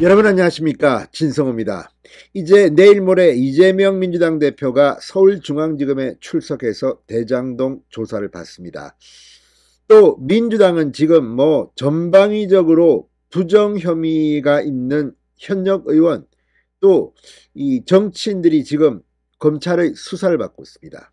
여러분 안녕하십니까, 진성호입니다. 이제 내일 모레 이재명 민주당 대표가 서울중앙지검에 출석해서 대장동 조사를 받습니다. 또 민주당은 지금 전방위적으로 부정 혐의가 있는 현역 의원, 또 이 정치인들이 지금 검찰의 수사를 받고 있습니다.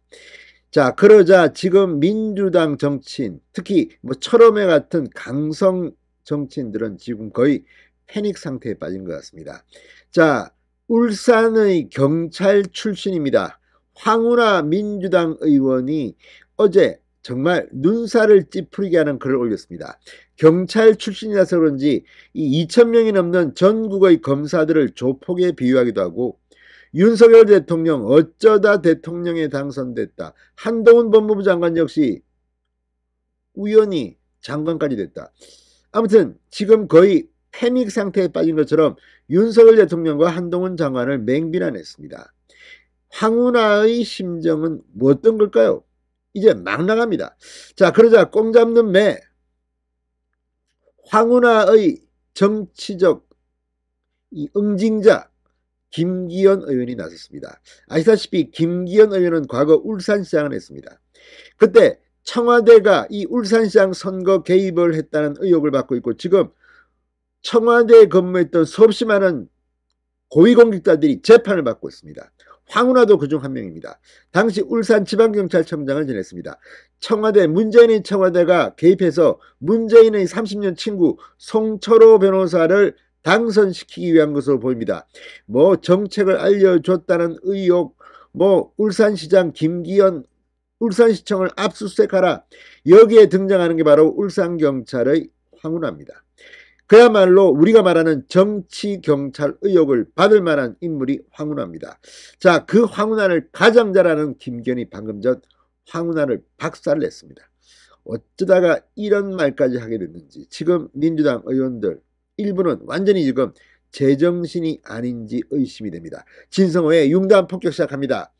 자, 그러자 지금 민주당 정치인, 특히 철험회 같은 강성 정치인들은 지금 거의 패닉 상태에 빠진 것 같습니다. 자, 울산의 경찰 출신입니다. 황운하 민주당 의원이 어제 정말 눈살을 찌푸리게 하는 글을 올렸습니다. 경찰 출신이라서 그런지 이 2,000명이 넘는 전국의 검사들을 조폭에 비유하기도 하고, 윤석열 대통령 어쩌다 대통령에 당선됐다, 한동훈 법무부 장관 역시 우연히 장관까지 됐다. 아무튼 지금 거의 패닉 상태에 빠진 것처럼 윤석열 대통령과 한동훈 장관을 맹비난했습니다. 황운하의 심정은 어떤 걸까요? 이제 막 나갑니다. 자, 그러자 꽁 잡는 매, 황운하의 정치적 응징자 김기현 의원이 나섰습니다. 아시다시피 김기현 의원은 과거 울산시장을 했습니다. 그때 청와대가 이 울산시장 선거 개입을 했다는 의혹을 받고 있고, 지금 청와대에 근무했던 수없이 많은 고위공직자들이 재판을 받고 있습니다. 황운하도 그중 한 명입니다. 당시 울산지방경찰청장을 지냈습니다. 문재인의 청와대가 개입해서 문재인의 30년 친구 송철호 변호사를 당선시키기 위한 것으로 보입니다. 정책을 알려줬다는 의혹, 울산시장 김기현, 울산시청을 압수수색하라, 여기에 등장하는 게 바로 울산경찰의 황운하입니다. 그야말로 우리가 말하는 정치경찰 의혹을 받을 만한 인물이 황운하입니다. 자, 그 황운하를 가장 잘 아는 김기현이 방금 전 황운하를 박살을 냈습니다. 어쩌다가 이런 말까지 하게 됐는지 지금 민주당 의원들 일부는 완전히 지금 제정신이 아닌지 의심이 됩니다. 진성호의 융단 폭격 시작합니다.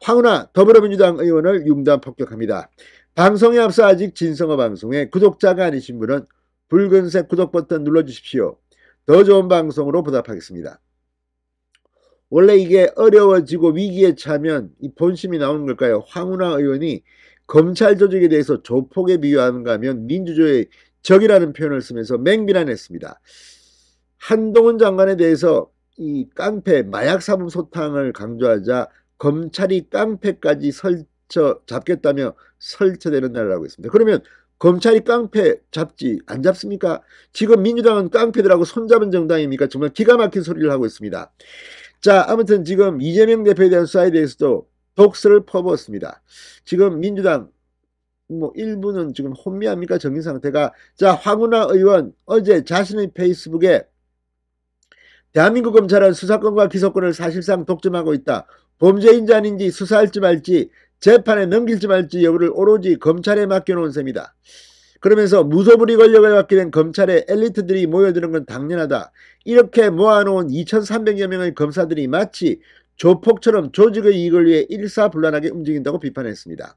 황운하 더불어민주당 의원을 융단 폭격합니다. 방송에 앞서 아직 진성호 방송에 구독자가 아니신 분은 붉은색 구독 버튼 눌러주십시오. 더 좋은 방송으로 보답하겠습니다. 원래 이게 어려워지고 위기에 차면 이 본심이 나오는 걸까요? 황운하 의원이 검찰 조직에 대해서 조폭에 비유하는가 하면 민주주의의 적이라는 표현을 쓰면서 맹비난했습니다. 한동훈 장관에 대해서 이 깡패, 마약 사범 소탕을 강조하자 검찰이 깡패까지 잡겠다며 설쳐대는 날이라고 했습니다. 그러면 검찰이 깡패 잡지 안 잡습니까? 지금 민주당은 깡패들하고 손잡은 정당입니까? 정말 기가 막힌 소리를 하고 있습니다. 자, 아무튼 지금 이재명 대표에 대한 수사에 대해서도 독설을 퍼부었습니다. 지금 민주당 일부는 지금 혼미합니까? 정신 상태가. 자, 황운하 의원 어제 자신의 페이스북에 대한민국 검찰은 수사권과 기소권을 사실상 독점하고 있다. 범죄인지 아닌지 수사할지 말지 재판에 넘길지 말지 여부를 오로지 검찰에 맡겨놓은 셈이다. 그러면서 무소불위 권력을 갖게 된 검찰의 엘리트들이 모여드는 건 당연하다. 이렇게 모아놓은 2,300여 명의 검사들이 마치 조폭처럼 조직의 이익을 위해 일사불란하게 움직인다고 비판했습니다.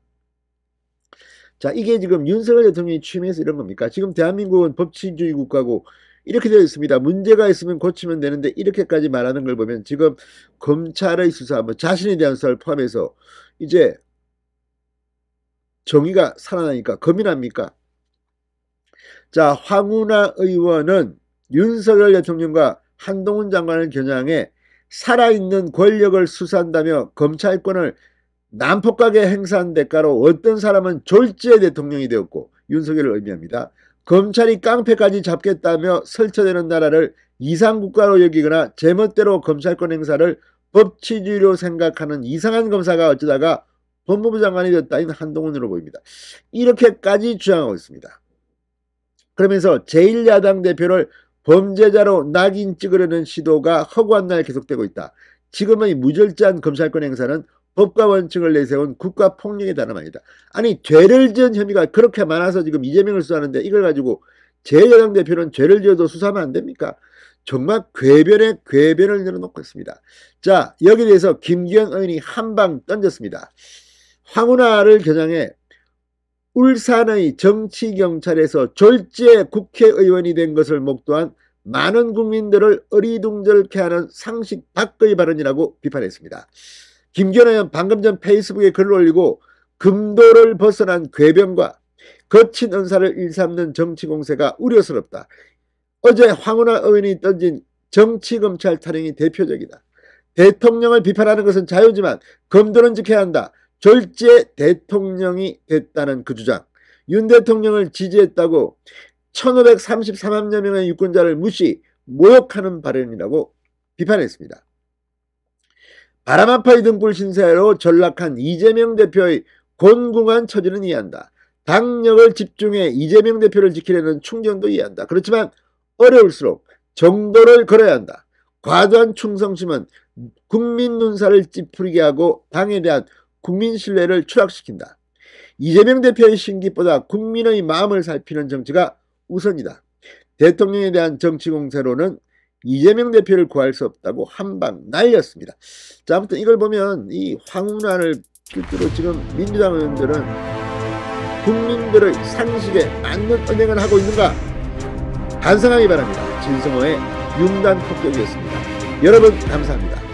자, 이게 지금 윤석열 대통령이 취임해서 이런 겁니까? 지금 대한민국은 법치주의 국가고 이렇게 되어 있습니다. 문제가 있으면 고치면 되는데 이렇게까지 말하는 걸 보면 지금 검찰의 수사, 자신에 대한 수사를 포함해서 이제 정의가 살아나니까 겁이 납니까? 자, 황운하 의원은 윤석열 대통령과 한동훈 장관을 겨냥해 살아있는 권력을 수사한다며 검찰권을 난폭하게 행사한 대가로 어떤 사람은 졸지의 대통령이 되었고, 윤석열을 의미합니다. 검찰이 깡패까지 잡겠다며 설쳐대는 나라를 이상국가로 여기거나 제멋대로 검찰권 행사를 법치주의로 생각하는 이상한 검사가 어쩌다가 법무부 장관이 됐다인 한동훈으로 보입니다. 이렇게까지 주장하고 있습니다. 그러면서 제1야당 대표를 범죄자로 낙인 찍으려는 시도가 허구한 날 계속되고 있다. 지금의 무절제한 검찰권 행사는 법과 원칙을 내세운 국가폭력에 달함아니다. 아니, 죄를 지은 혐의가 그렇게 많아서 지금 이재명을 수사하는데 이걸 가지고 제1야당 대표는 죄를 지어도 수사하면 안 됩니까? 정말 궤변에 궤변을 늘어놓고 있습니다. 자, 여기에 대해서 김기현 의원이 한 방 던졌습니다. 황운하를 겨냥해 울산의 정치경찰에서 졸지에 국회의원이 된 것을 목도한 많은 국민들을 어리둥절케 하는 상식 밖의 발언이라고 비판했습니다. 김기현 의원 방금 전 페이스북에 글을 올리고 금도를 벗어난 궤변과 거친 언사를 일삼는 정치 공세가 우려스럽다. 어제 황운하 의원이 던진 정치검찰 탄핵이 대표적이다. 대통령을 비판하는 것은 자유지만 검도는 지켜야 한다. 졸지에 대통령이 됐다는 그 주장. 윤 대통령을 지지했다고 1533만 명의 유권자를 무시, 모욕하는 발언이라고 비판했습니다. 바람아파의 등불 신세로 전락한 이재명 대표의 곤궁한 처지는 이해한다. 당력을 집중해 이재명 대표를 지키려는 충정도 이해한다. 그렇지만 어려울수록 정도를 걸어야 한다. 과도한 충성심은 국민 눈살을 찌푸리게 하고 당에 대한 국민 신뢰를 추락시킨다. 이재명 대표의 심기보다 국민의 마음을 살피는 정치가 우선이다. 대통령에 대한 정치 공세로는 이재명 대표를 구할 수 없다고 한방 날렸습니다. 자, 아무튼 이걸 보면 이 황운하를 필두로 지금 민주당 의원들은 국민들의 상식에 맞는 언행을 하고 있는가 반성하기 바랍니다. 진성호의 융단 폭격이었습니다. 여러분 감사합니다.